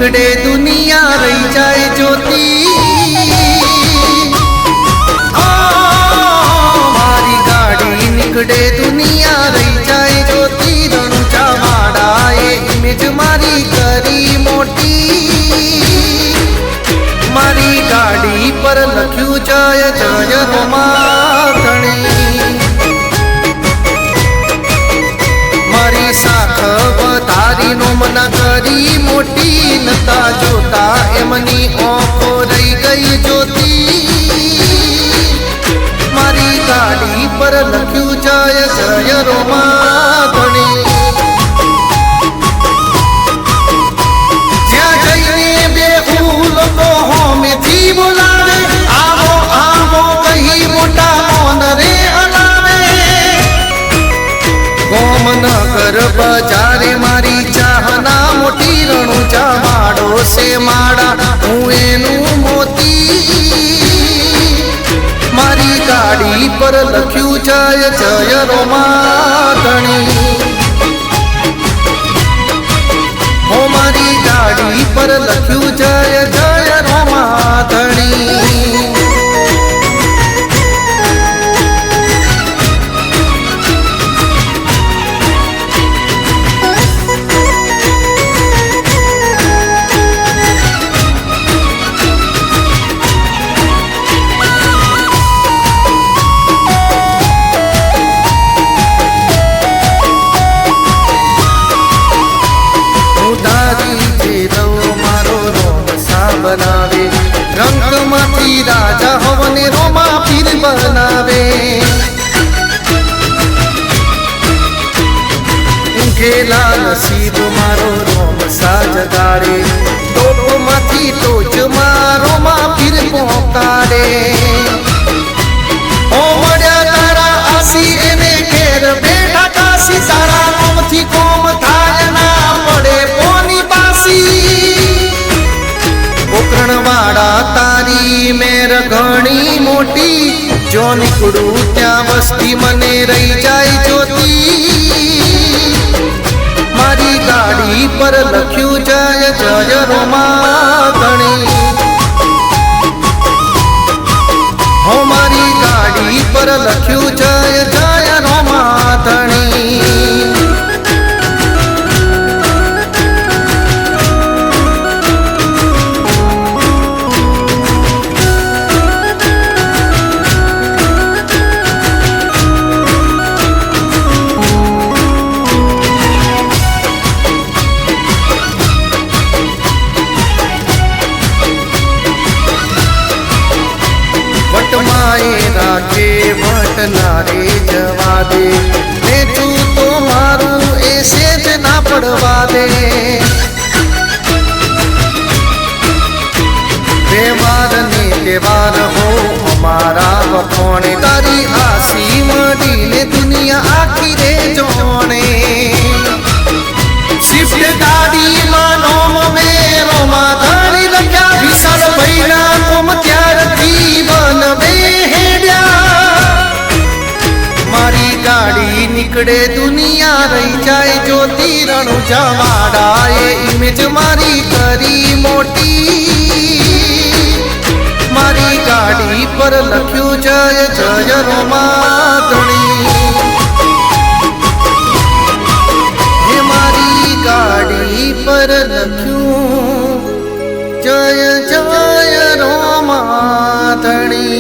નીકળે દુનિયા રહી જાય જ્યોતિ મારી ગાડી નીકળે દુનિયા રહી જાય જ્યોતિ રણુજા વાળા એ ઇમેજ મારી કરી મોટી મારી ગાડી પર લખ્યું જય જય રોમાધણી મારી શાખ તારી નો મના કરી મોટી નતા જોતા એમની ઓખો રહી ગઈ જ્યોતિ મારી ગાડી પર લખ્યું જય જય રોમાધણી જ્યાં જઈને બે લોકો હોમેથી બોલાવે આવો આવો કહી મોટા મોન રે હલાવે ગોમનગર બજારે મારી ચાહના મોટી રણુજા માડો સે માડા હું એનું મોતી મારી ગાડી પર લખ્યું જય જય રોમાધણી હો મારી ગાડી પર લખ્યું જય જય રોમાધણી બનાવે રંગમાંથી રાજા હવને રોમા પીર બનાવે ઊંઘેલા નસીબ મારો રોમ સાજગાડે ટોપમાંથી ટોચ મારો માં પીર પહોંચાડે ઓ મળ્યા તારા આસી એને ઘેર બેઠા કાશી તારા કોમથી કોમ થાય ના પડે પોની પાસી પોકરણવાડા તારી મેર ઘણી મોટી જો નીકળું ત્યાં વસ્તી મને રહી જાય જ્યોતિ મારી ગાડી પર લખ્યું જય જય રોમાધણી હો મારી ગાડી પર લખ્યું જય જય રોમાધણી રાખે વટનારે જવા દે ને તું તો મારું એ સેજ ના પડવા દે તહેવાર ને તહેવાર હો અમારા વખોણે તારી આસી મળીને દુનિયા આખી રે જોણે સ્વિફ્ટ ગાડીમાં નોમ મેરો માધણી લખ્યા વિશાળ ભૈના કોમ ત્યારથી બનવે મારી ગાડી નીકળે દુનિયા રહી જાય જ્યોતિ રણુજા વાળા એ ઇમેજ મારી કરી મોટી મારી ગાડી પર લખ્યું જય જય રોમાધણી હે મારી ગાડી પર લખ્યું જય જય રોમાધણી